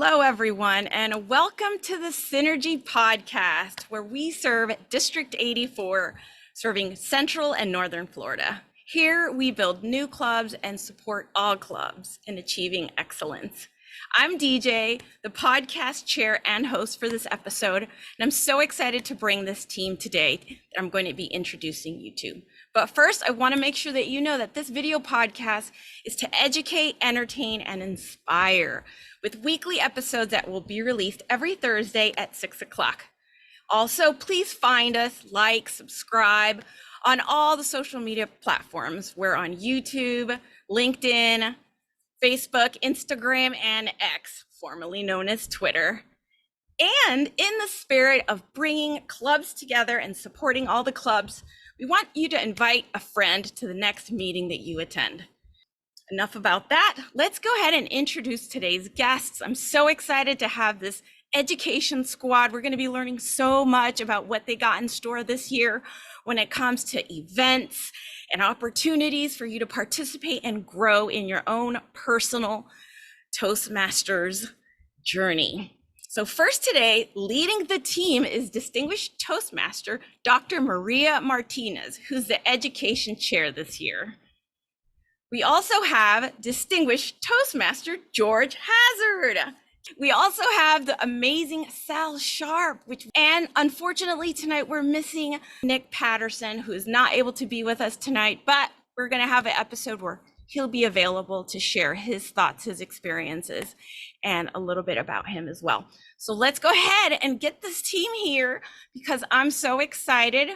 Hello, everyone, and welcome to the Synergy Podcast, where we serve District 84, serving Central and Northern Florida. Here, we build new clubs and support all clubs in achieving excellence. I'm DJ, the podcast chair and host for this episode, and I'm so excited to bring this team today that I'm going to be introducing you to. But first, I want to make sure that you know that this video podcast is to educate, entertain, and inspire, with weekly episodes that will be released every Thursday at 6 o'clock. Also, please find us, like, subscribe on all the social media platforms. We're on YouTube, LinkedIn, Facebook, Instagram, and X, formerly known as Twitter. And in the spirit of bringing clubs together and supporting all the clubs, we want you to invite a friend to the next meeting that you attend. Enough about that. Let's go ahead and introduce today's guests. I'm so excited to have this education squad. We're going to be learning so much about what they got in store this year when it comes to events and opportunities for you to participate and grow in your own personal Toastmasters journey. So first today, leading the team is Distinguished Toastmaster, Dr. Maria Martinez, who's the education chair this year. We also have Distinguished Toastmaster, George Hazard. We also have the amazing Sal Sharp, and unfortunately tonight we're missing Nick Patterson, who is not able to be with us tonight, but we're gonna have an episode where he'll be available to share his thoughts, his experiences, and a little bit about him as well. So let's go ahead and get this team here because I'm so excited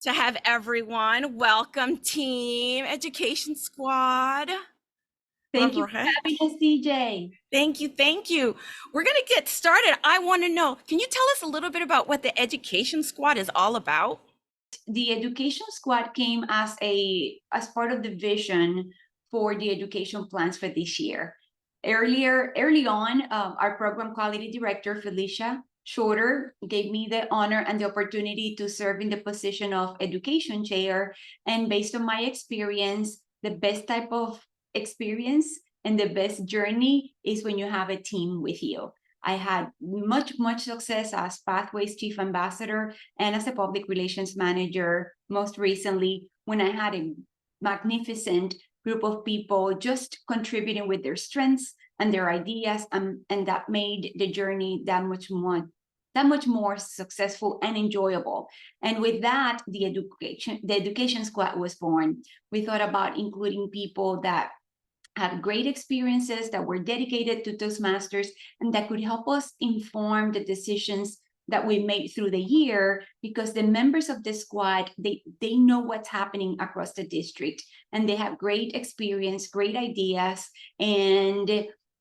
to have everyone. Welcome, team Education Squad. Thank you for having us, DJ. Thank you. We're gonna get started. I wanna know, can you tell us a little bit about what the Education Squad is all about? The Education Squad came as part of the vision for the education plans for this year. Early on, our program quality director, Felicia Shorter, gave me the honor and the opportunity to serve in the position of education chair. And based on my experience, the best type of experience and the best journey is when you have a team with you. I had much success as Pathways Chief Ambassador and as a public relations manager, most recently, when I had a magnificent group of people just contributing with their strengths and their ideas, and that made the journey that much more successful and enjoyable. And with that, the education squad was born. We thought about including people that had great experiences, that were dedicated to Toastmasters, and that could help us inform the decisions that we made through the year, because the members of the squad, they know what's happening across the district, and they have great experience, great ideas, and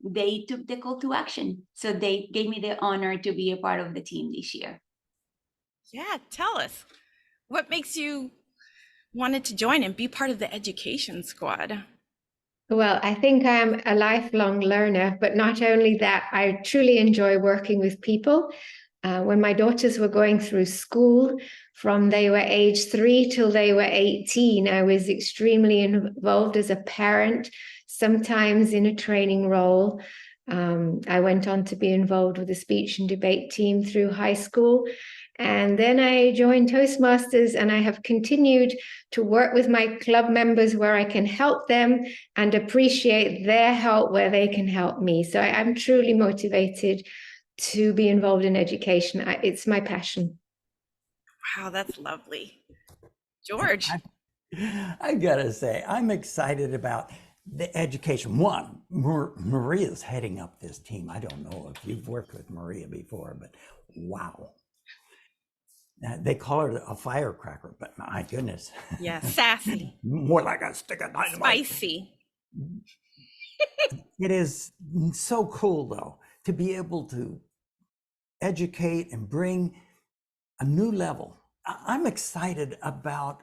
they took the call to action. So they gave me the honor to be a part of the team this year. Yeah, tell us, what makes you wanted to join and be part of the education squad? Well, I think I'm a lifelong learner, but not only that, I truly enjoy working with people. When my daughters were going through school, from they were age 3 till they were 18, I was extremely involved as a parent, sometimes in a training role. I went on to be involved with the speech and debate team through high school. And then I joined Toastmasters, and I have continued to work with my club members where I can help them and appreciate their help where they can help me. So I'm truly motivated to be involved in education. It's my passion. Wow, that's lovely. George. I gotta say, I'm excited about the education. One, Maria's heading up this team. I don't know if you've worked with Maria before, but wow. They call her a firecracker, but my goodness. Yeah, sassy. More like a stick of dynamite. Spicy. It is so cool, though, to be able to educate and bring a new level. I'm excited about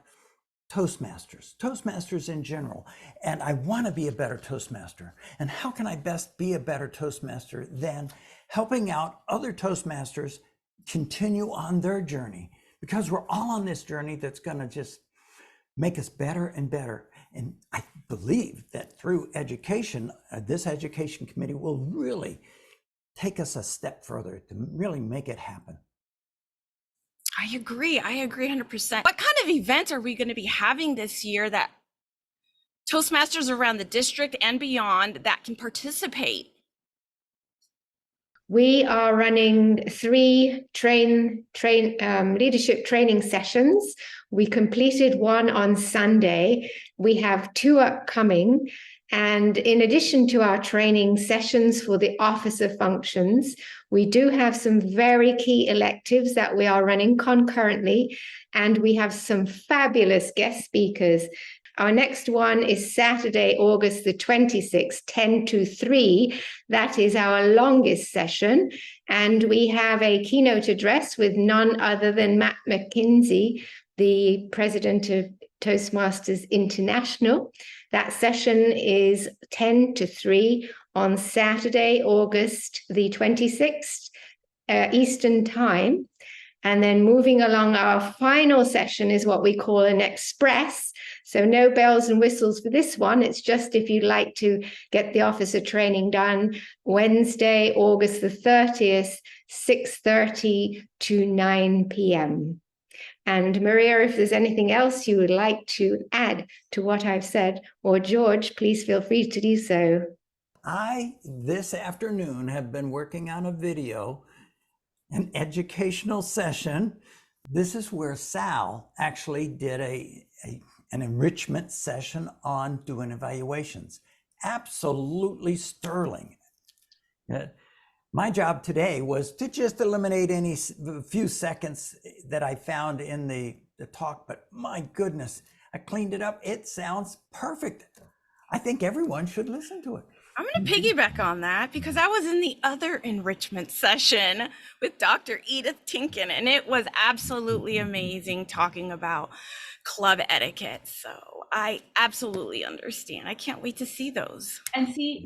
Toastmasters in general, and I want to be a better Toastmaster. And how can I best be a better Toastmaster than helping out other Toastmasters continue on their journey, because we're all on this journey that's going to just make us better and better. And I believe that through education, this education committee will really take us a step further to really make it happen. I agree 100%. What kind of events are we going to be having this year that Toastmasters around the district and beyond that can participate? We are running 3 leadership training sessions. We completed one on Sunday. We have 2 upcoming. And in addition to our training sessions for the officer functions, we do have some very key electives that we are running concurrently. And we have some fabulous guest speakers. Our next one is Saturday, August the 26th, 10 to 3. That is our longest session. And we have a keynote address with none other than Matt McKinsey, the president of Toastmasters International. That session is 10 to 3 on Saturday, August the 26th, Eastern Time. And then moving along, our final session is what we call an express. So no bells and whistles for this one. It's just if you'd like to get the officer training done, Wednesday, August the 30th, 6:30 to 9 p.m. And Maria, if there's anything else you would like to add to what I've said, or George, please feel free to do so. I, this afternoon, have been working on a video, an educational session. This is where Sal actually did an enrichment session on doing evaluations. Absolutely sterling. My job today was to just eliminate any few seconds that I found in the talk, but my goodness, I cleaned it up. It sounds perfect. I think everyone should listen to it. I'm going to piggyback on that because I was in the other enrichment session with Dr. Edith Tinkin, and it was absolutely amazing talking about club etiquette. So I absolutely understand. I can't wait to see those. And see,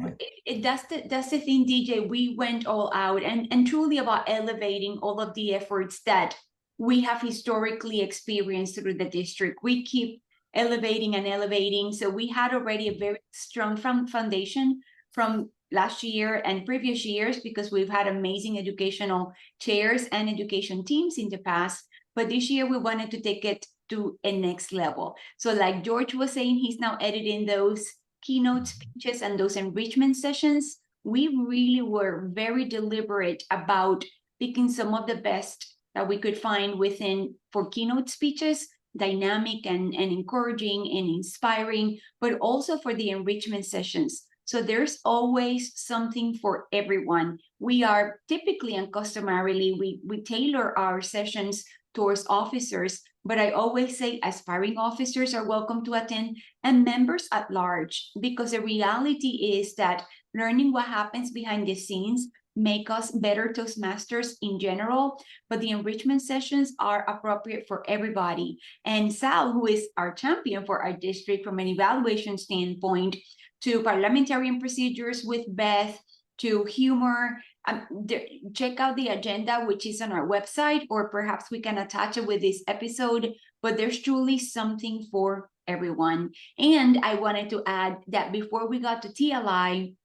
that's the thing, DJ. We went all out and truly about elevating all of the efforts that we have historically experienced through the district. We keep elevating and elevating. So we had already a very strong foundation from last year and previous years because we've had amazing educational chairs and education teams in the past. But this year we wanted to take it to a next level. So like George was saying, he's now editing those keynote speeches and those enrichment sessions. We really were very deliberate about picking some of the best that we could find within for keynote speeches, dynamic and encouraging and inspiring, but also for the enrichment sessions. So there's always something for everyone. We are typically and customarily, we tailor our sessions towards officers, but I always say aspiring officers are welcome to attend and members at large, because the reality is that learning what happens behind the scenes make us better Toastmasters in general, but the enrichment sessions are appropriate for everybody. And Sal, who is our champion for our district from an evaluation standpoint, to parliamentarian procedures with Beth, to humor, check out the agenda, which is on our website, or perhaps we can attach it with this episode, but there's truly something for everyone. And I wanted to add that before we got to TLI,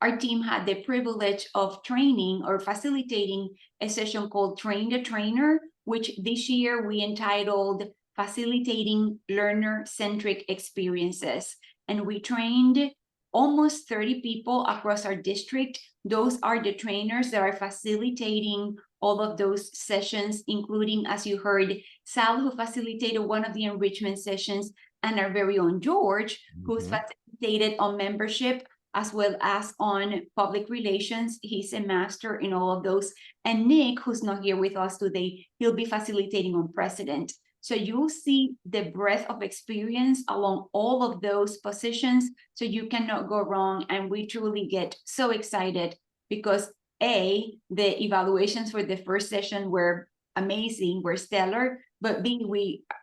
our team had the privilege of training or facilitating a session called Train the Trainer, which this year we entitled Facilitating Learner-Centric Experiences. And we trained almost 30 people across our district. Those are the trainers that are facilitating all of those sessions, including, as you heard, Sal, who facilitated one of the enrichment sessions, and our very own George, who's facilitated on membership as well as on public relations. He's a master in all of those. And Nick, who's not here with us today, he'll be facilitating on precedent. So you'll see the breadth of experience along all of those positions, so you cannot go wrong. And we truly get so excited because A, the evaluations for the first session were amazing, were stellar, but B,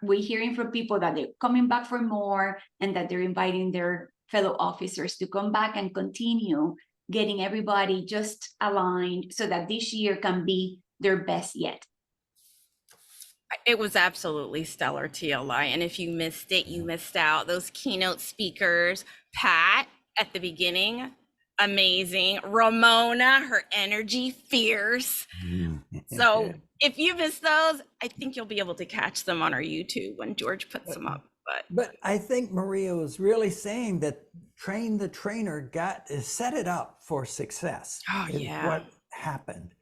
we're hearing from people that they're coming back for more and that they're inviting their fellow officers to come back and continue getting everybody just aligned so that this year can be their best yet. It was absolutely stellar, TLI. And if you missed it, you missed out. Those keynote speakers, Pat at the beginning, amazing. Ramona, her energy fierce. So if you miss those, I think you'll be able to catch them on our YouTube when George puts them up. But I think Maria was really saying that train the trainer set it up for success. Oh, is yeah. what happened.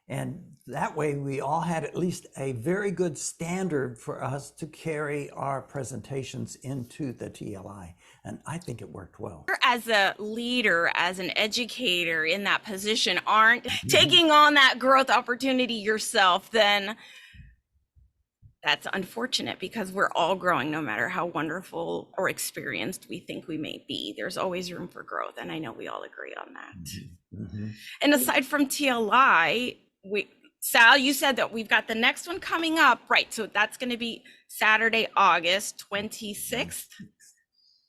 And that way we all had at least a very good standard for us to carry our presentations into the TLI. And I think it worked well. As a leader, as an educator in that position, aren't taking on that growth opportunity yourself, then that's unfortunate, because we're all growing no matter how wonderful or experienced we think we may be. There's always room for growth. And I know we all agree on that. And aside from TLI, Sal, you said that we've got the next one coming up, right? So that's going to be Saturday, August 26th.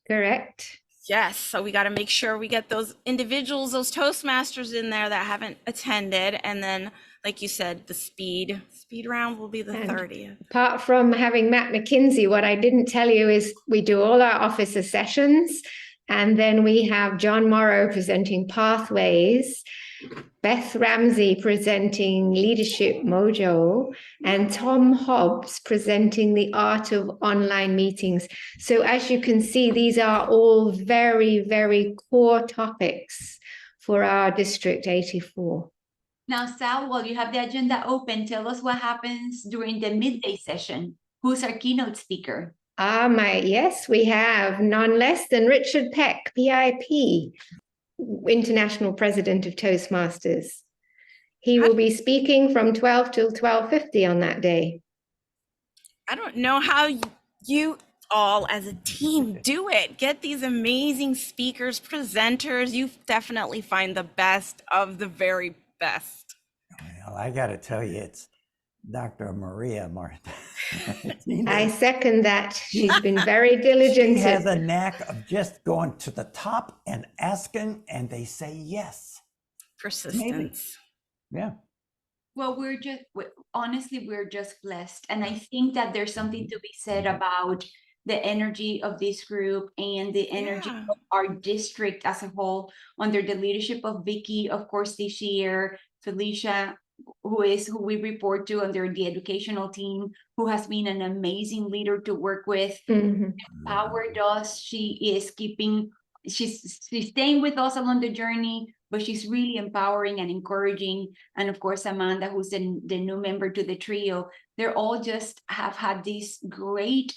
Correct. Yes. So we got to make sure we get those individuals, those Toastmasters in there that haven't attended. And then, like you said, the speed round will be the 30th. Apart from having Matt McKinsey, what I didn't tell you is we do all our officer sessions, and then we have John Morrow presenting Pathways, Beth Ramsey presenting Leadership Mojo, and Tom Hobbs presenting The Art of Online Meetings. So as you can see, these are all very, very core topics for our District 84. Now, Sal, while you have the agenda open, tell us what happens during the midday session. Who's our keynote speaker? Yes, we have none less than Richard Peck, PIP, International President of Toastmasters. He will be speaking from 12 till 12:50 on that day. I don't know how you all as a team do it. Get these amazing speakers, presenters. You definitely find the best of the very best. Well, I got to tell you, it's Dr. Maria Martinez. I second that. She's been very diligent. She has a knack of just going to the top and asking, and they say yes. Persistence. Yeah. Well, honestly, we're just blessed. And I think that there's something to be said about the energy of this group and the energy of our district as a whole, under the leadership of Vicky, of course, this year, Felicia, who we report to under the educational team, who has been an amazing leader to work with, empowered us. She's staying with us along the journey, but she's really empowering and encouraging. And of course, Amanda, who's the new member to the trio, they're all just have had this great,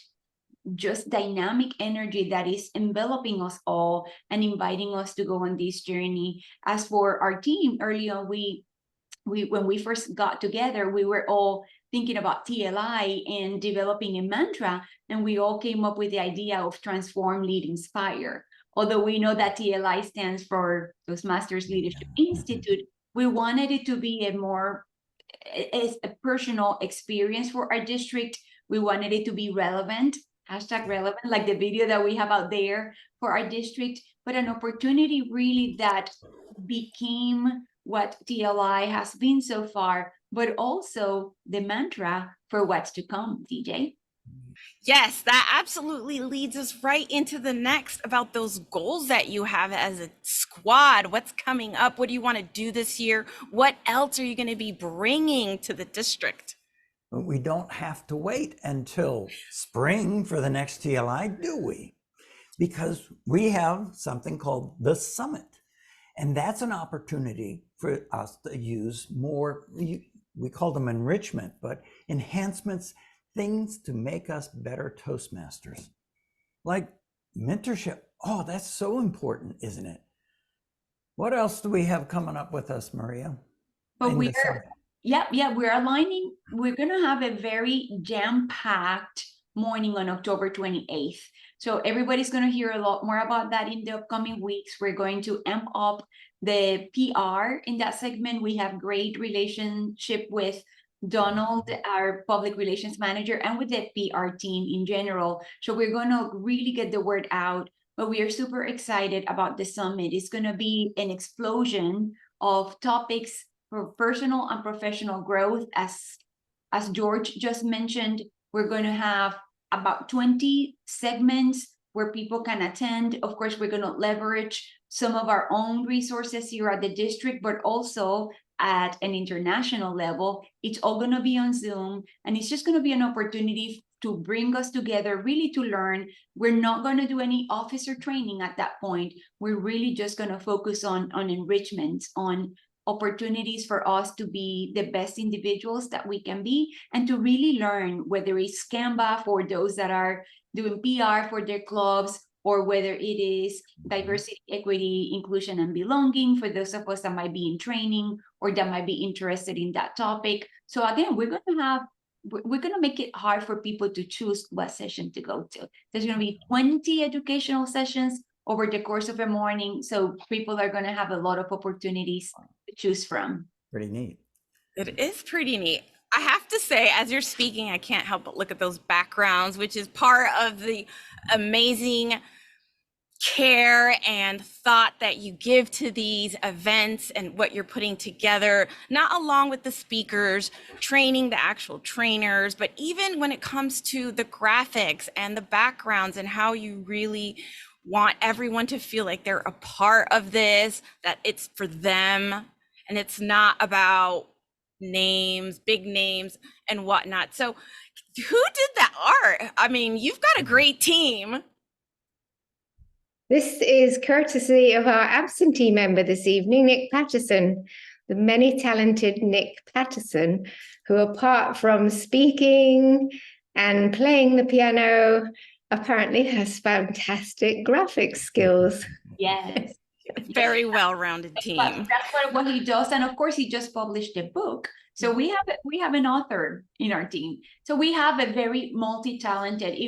just dynamic energy that is enveloping us all and inviting us to go on this journey. As for our team, early on, when we first got together, we were all thinking about TLI and developing a mantra, and we all came up with the idea of transform, lead, inspire. Although we know that TLI stands for Toastmasters Leadership Institute, we wanted it to be a personal experience for our district. We wanted it to be relevant, #relevant, like the video that we have out there for our district, but an opportunity really that became what TLI has been so far, but also the mantra for what's to come, DJ. Yes, that absolutely leads us right into the next, about those goals that you have as a squad. What's coming up? What do you want to do this year? What else are you going to be bringing to the district? We don't have to wait until spring for the next TLI, do we? Because we have something called the Summit. And that's an opportunity for us to use more, we call them enrichment, but enhancements, things to make us better Toastmasters. Like mentorship. Oh, that's so important, isn't it? What else do we have coming up with us, Maria? But we're aligning. We're going to have a very jam-packed morning on October 28th. So everybody's going to hear a lot more about that in the upcoming weeks. We're going to amp up the PR in that segment. We have great relationship with Donald, our public relations manager, and with the PR team in general. So we're going to really get the word out, but we are super excited about the summit. It's going to be an explosion of topics for personal and professional growth. As George just mentioned, we're going to have about 20 segments where people can attend. Of course, we're going to leverage some of our own resources here at the district, but also at an international level. It's all going to be on Zoom, and it's just going to be an opportunity to bring us together, really to learn. We're not going to do any officer training at that point. We're really just going to focus on enrichment, on opportunities for us to be the best individuals that we can be, and to really learn, whether it's Canva for those that are doing PR for their clubs, or whether it is diversity, equity, inclusion, and belonging for those of us that might be in training or that might be interested in that topic. So again, we're going to make it hard for people to choose what session to go to. There's going to be 20 educational sessions over the course of a morning. So people are going to have a lot of opportunities to choose from. Pretty neat. It is pretty neat. I have to say, as you're speaking, I can't help but look at those backgrounds, which is part of the amazing care and thought that you give to these events and what you're putting together, not along with the speakers, training the actual trainers, but even when it comes to the graphics and the backgrounds and how you really want everyone to feel like they're a part of this, that it's for them, and it's not about names, big names and whatnot. So who did that art? I mean, you've got a great team. This is courtesy of our absentee member this evening, Nick Patterson, the many talented Nick Patterson, who apart from speaking and playing the piano, apparently has fantastic graphic skills. Yes. Very well-rounded team. That's what he does. And of course, he just published a book. So we have an author in our team. So we have a very multi-talented,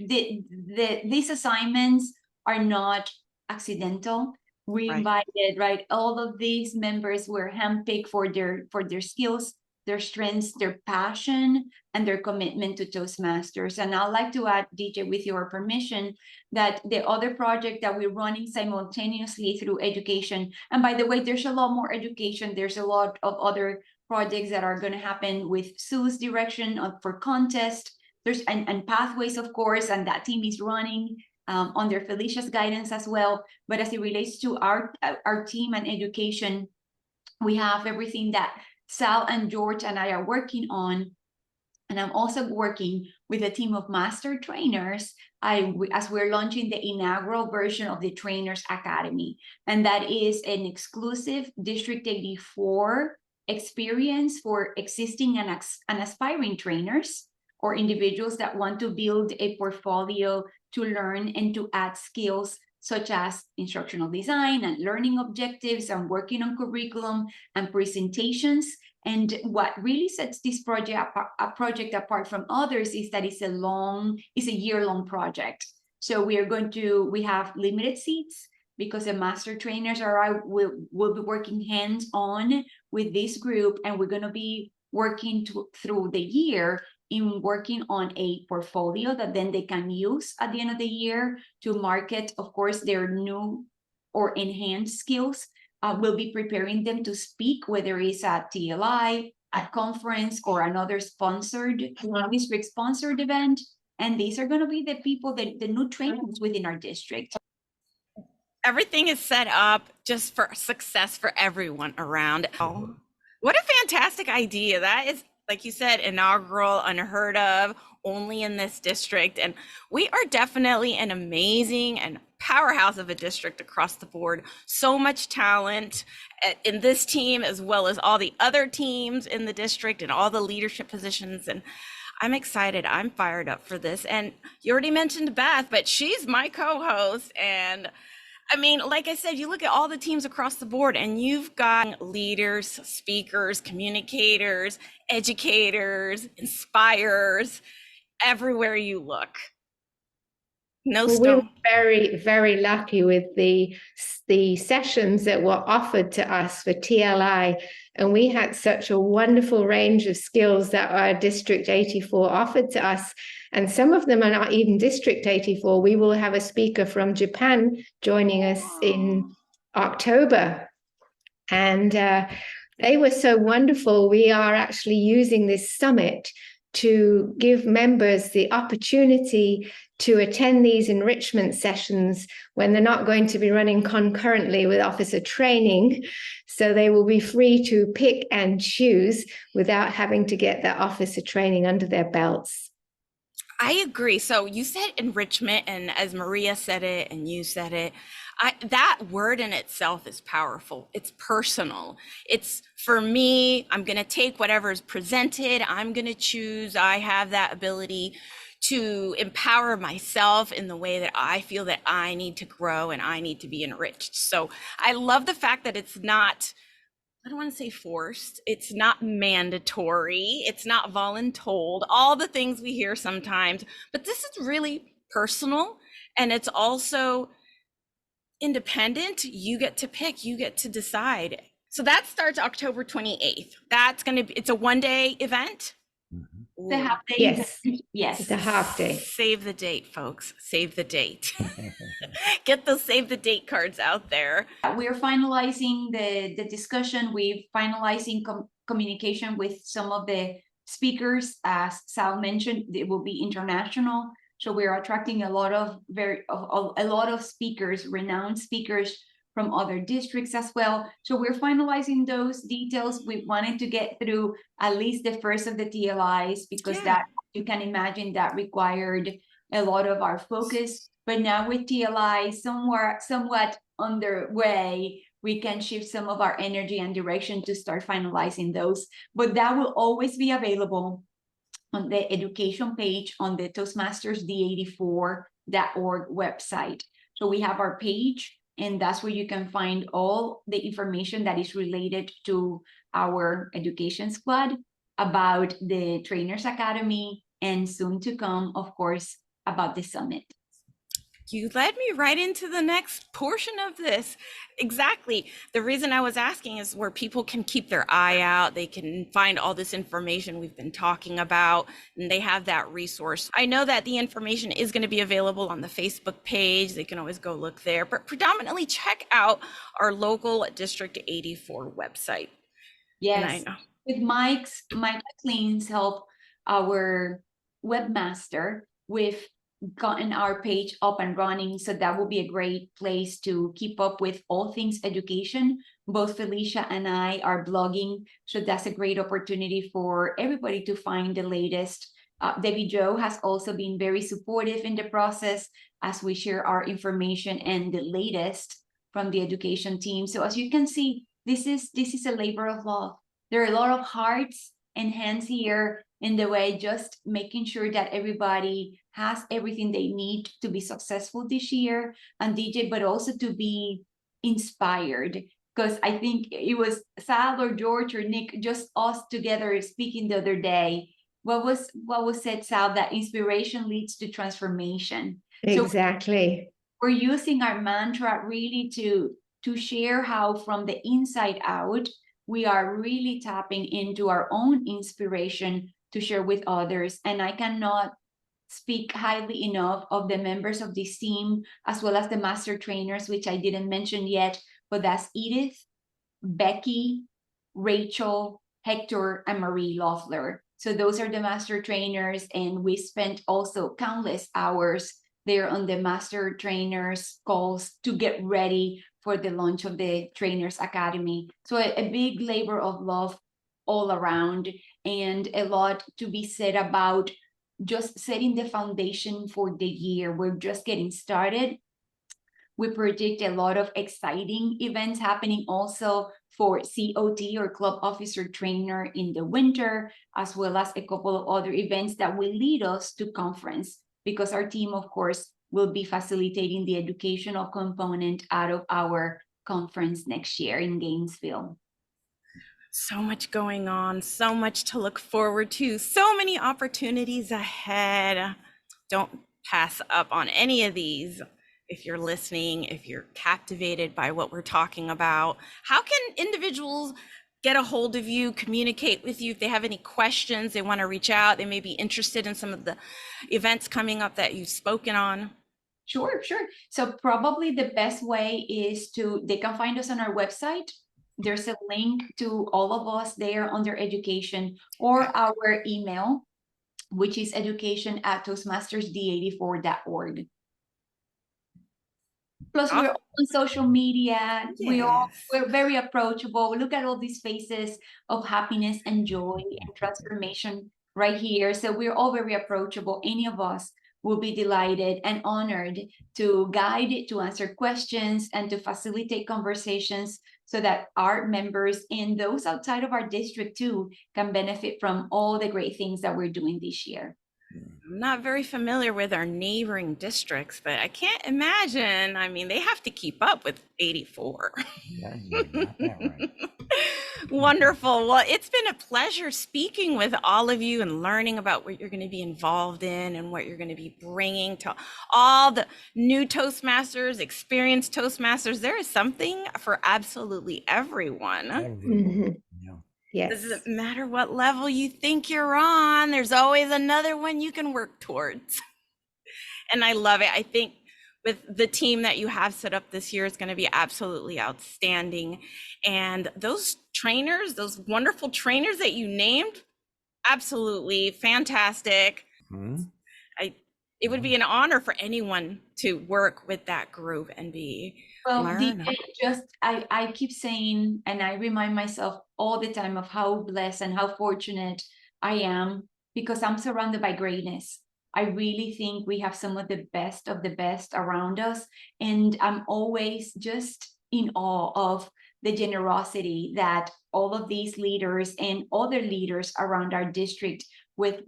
these assignments are not accidental. We invited, right? All of these members were handpicked for their skills, their strengths, their passion, and their commitment to Toastmasters. And I'd like to add, DJ, with your permission, that the other project that we're running simultaneously through education, and by the way, there's a lot more education. There's a lot of other projects that are going to happen with Sue's direction for contest. There's and pathways, of course, and that team is running under Felicia's guidance as well. But as it relates to our team and education, we have everything that Sal and George and I are working on. And I'm also working with a team of master trainers as we're launching the inaugural version of the Trainers Academy. And that is an exclusive District 84 experience for existing and aspiring trainers or individuals that want to build a portfolio to learn and to add skills such as instructional design and learning objectives and working on curriculum and presentations. And what really sets this project apart from others is that it's a year-long project. So we have limited seats because the master trainers will be working hands-on with this group, and we're going to be working through the year in working on a portfolio that then they can use at the end of the year to market, of course, their new or enhanced skills. We'll be preparing them to speak, whether it's at TLI, at conference, or another district-sponsored event. And these are going to be the people, the new trainers within our district. Everything is set up just for success for everyone around. Oh, what a fantastic idea. That is, like you said, inaugural, unheard of, only in this district. And we are definitely an amazing and powerhouse of a district across the board. So much talent in this team, as well as all the other teams in the district and all the leadership positions. And I'm excited. I'm fired up for this. And you already mentioned Beth, but she's my co-host. And I mean, like I said, you look at all the teams across the board and you've got leaders, speakers, communicators, educators, inspirers, everywhere you look. We're very, very lucky with the sessions that were offered to us for TLI. And we had such a wonderful range of skills that our District 84 offered to us. And some of them are not even District 84. We will have a speaker from Japan joining us in October. And they were so wonderful. We are actually using this summit to give members the opportunity to attend these enrichment sessions when they're not going to be running concurrently with officer training. So they will be free to pick and choose without having to get their officer training under their belts. I agree. So you said enrichment, and as Maria said it, and you said it, that word in itself is powerful. It's personal. It's for me, I'm going to take whatever is presented. I'm going to choose. I have that ability to empower myself in the way that I feel that I need to grow and I need to be enriched. So I love the fact that it's not, I don't want to say forced. It's not mandatory. It's not voluntold, all the things we hear sometimes, but this is really personal, and it's also independent. You get to pick, you get to decide. So that starts October 28th. That's going to be, it's a 1-day event. The half day. Yes. Yes. It's a half day. Save the date, folks. Save the date. Get those save the date cards out there. We're finalizing the discussion. We're finalizing communication with some of the speakers. As Sal mentioned, it will be international. So we're attracting a lot of speakers, renowned speakers from other districts as well. So we're finalizing those details. We wanted to get through at least the first of the TLIs, because that, you can imagine, that required a lot of our focus. But now with TLI somewhat underway, we can shift some of our energy and direction to start finalizing those. But that will always be available on the education page on the Toastmasters D84.org website. So we have our page, and that's where you can find all the information that is related to our education squad, about the Trainers Academy, and soon to come, of course, about the summit. You led me right into the next portion of this. Exactly. The reason I was asking is where people can keep their eye out. They can find all this information we've been talking about, and they have that resource. I know that the information is going to be available on the Facebook page. They can always go look there, but predominantly check out our local District 84 website. Yes. And I know. With Mike McLean's help, our webmaster, we've gotten our page up and running. So that will be a great place to keep up with all things education. Both Felicia and I are blogging, so that's a great opportunity for everybody to find the latest. Debbie Jo has also been very supportive in the process as we share our information and the latest from the education team. So as you can see, this is a labor of love. There are a lot of hearts and hands here in the way, just making sure that everybody has everything they need to be successful this year, and DJ, but also to be inspired. Because I think it was Sal or George or Nick, just us together speaking the other day. What was said, Sal? That inspiration leads to transformation. Exactly. So we're using our mantra really to share how from the inside out, we are really tapping into our own inspiration to share with others. And I cannot speak highly enough of the members of this team, as well as the master trainers, which I didn't mention yet, but that's Edith, Becky, Rachel, Hector, and Marie Loeffler. So those are the master trainers, and we spent also countless hours there on the master trainers calls to get ready for the launch of the Trainers Academy. So a big labor of love all around, and a lot to be said about just setting the foundation for the year. We're just getting started. We predict a lot of exciting events happening also for COT, or Club Officer Trainer, in the winter, as well as a couple of other events that will lead us to conference, because our team, of course, will be facilitating the educational component out of our conference next year in Gainesville. So much going on, so much to look forward to, so many opportunities ahead. Don't pass up on any of these. If you're listening, if you're captivated by what we're talking about, how can individuals get a hold of you, communicate with you if they have any questions, they want to reach out, they may be interested in some of the events coming up that you've spoken on? Sure. So probably the best way is they can find us on our website. There's a link to all of us there under education, or our email. which is education@toastmastersd84.org. Plus, we're all on social media. Yes. We're very approachable. Look at all these faces of happiness and joy and transformation right here. So we're all very approachable. Any of us will be delighted and honored to guide, to answer questions, and to facilitate conversations so that our members and those outside of our district too can benefit from all the great things that we're doing this year. I'm not very familiar with our neighboring districts, but I can't imagine. I mean, they have to keep up with 84. Yeah, you got that right. Wonderful. Well, it's been a pleasure speaking with all of you and learning about what you're going to be involved in and what you're going to be bringing to all the new Toastmasters, experienced Toastmasters. There is something for absolutely everyone. Mhm. Yeah. Yes. Doesn't matter what level you think you're on, there's always another one you can work towards. And I love it. I think with the team that you have set up this year is going to be absolutely outstanding. And those trainers, those wonderful trainers that you named, absolutely fantastic. Mhm. It would be an honor for anyone to work with that group and be Well, learn. I keep saying, and I remind myself all the time of how blessed and how fortunate I am because I'm surrounded by greatness. I really think we have some of the best around us. And I'm always just in awe of the generosity that all of these leaders and other leaders around our district with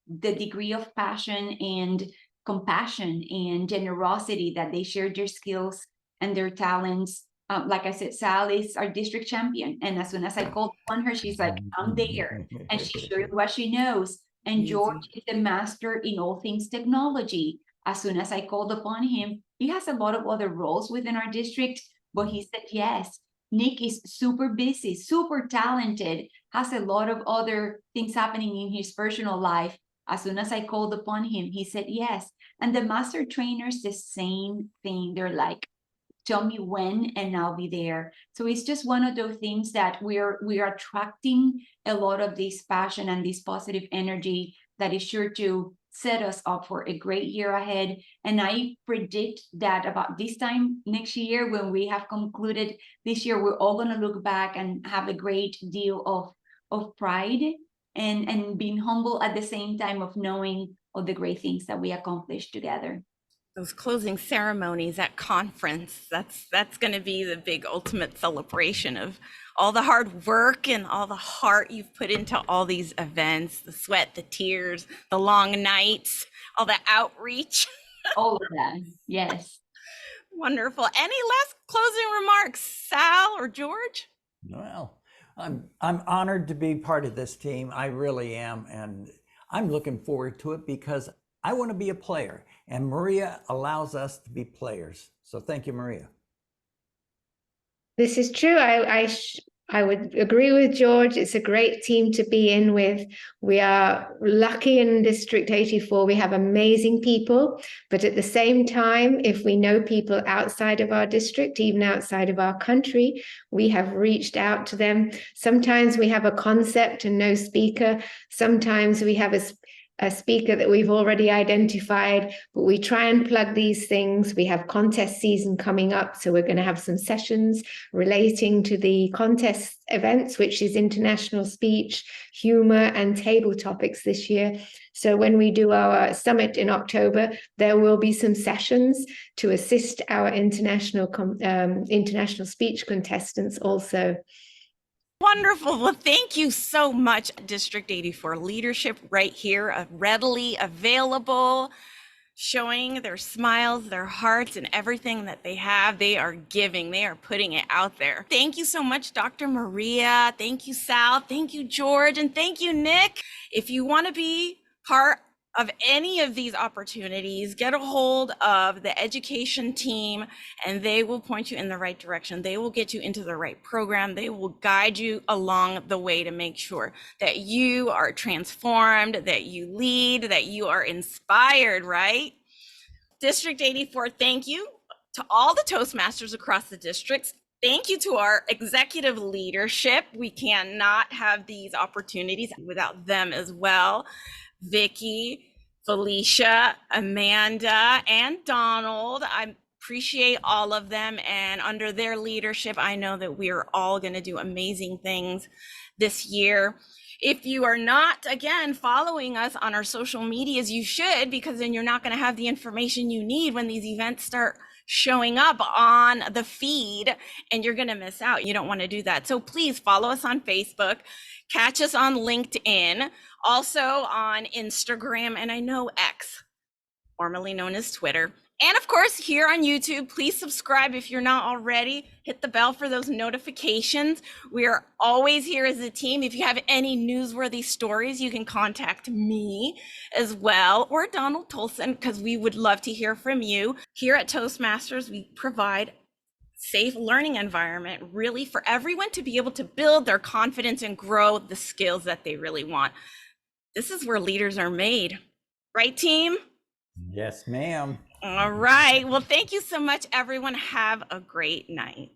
the degree of passion and compassion and generosity that they share their skills and their talents. Like I said, Sal is our district champion. And as soon as I called upon her, she's like, I'm there. And she shared what she knows. And George is the master in all things technology. As soon as I called upon him, he has a lot of other roles within our district, but he said yes. Nick is super busy, super talented, has a lot of other things happening in his personal life. As soon as I called upon him, he said yes. And the master trainers, the same thing. They're like, tell me when and I'll be there. So it's just one of those things that we are attracting a lot of this passion and this positive energy that is sure to set us up for a great year ahead. And I predict that about this time next year, when we have concluded this year, we're all going to look back and have a great deal of pride and being humble at the same time of knowing all the great things that we accomplished together. Those closing ceremonies at conference, that's going to be the big ultimate celebration of all the hard work and all the heart you've put into all these events, the sweat, the tears, the long nights, all the outreach. All of that, yes. Wonderful. Any last closing remarks, Sal or George? Well, I'm honored to be part of this team. I really am. And I'm looking forward to it because I want to be a player, and Maria allows us to be players. So thank you, Maria. This is true. I would agree with George. It's a great team to be in with. We are lucky in District 84. We have amazing people, but at the same time, if we know people outside of our district, even outside of our country, we have reached out to them. Sometimes we have a concept and no speaker. Sometimes we have a speaker that we've already identified, but we try and plug these things. We have contest season coming up, so we're going to have some sessions relating to the contest events, which is international speech, humor, and table topics this year. So when we do our summit in October, there will be some sessions to assist our international speech contestants also. Wonderful. Well, thank you so much, District 84 leadership right here, readily available, showing their smiles, their hearts, and everything that they have. They are giving, they are putting it out there. Thank you so much, Dr. Maria. Thank you, Sal. Thank you, George. And thank you, Nick. If you want to be part of any of these opportunities, get a hold of the education team and they will point you in the right direction. They will get you into the right program. They will guide you along the way to make sure that you are transformed, that you lead, that you are inspired, right? District 84, thank you to all the Toastmasters across the districts. Thank you to our executive leadership. We cannot have these opportunities without them as well. Vicky, Felicia, Amanda, and Donald. I appreciate all of them. And under their leadership, I know that we are all going to do amazing things this year. If you are not, again, following us on our social medias, you should, because then you're not going to have the information you need when these events start showing up on the feed, and you're going to miss out. You don't want to do that. So please follow us on Facebook, catch us on LinkedIn, also on Instagram, and I know X, formerly known as Twitter. And of course, here on YouTube, please subscribe if you're not already. Hit the bell for those notifications. We are always here as a team. If you have any newsworthy stories, you can contact me as well, or Donald Tolson, because we would love to hear from you. Here at Toastmasters, we provide safe learning environment really for everyone to be able to build their confidence and grow the skills that they really want. This is where leaders are made. Right, team? Yes, ma'am. All right. Well, thank you so much, everyone. Have a great night.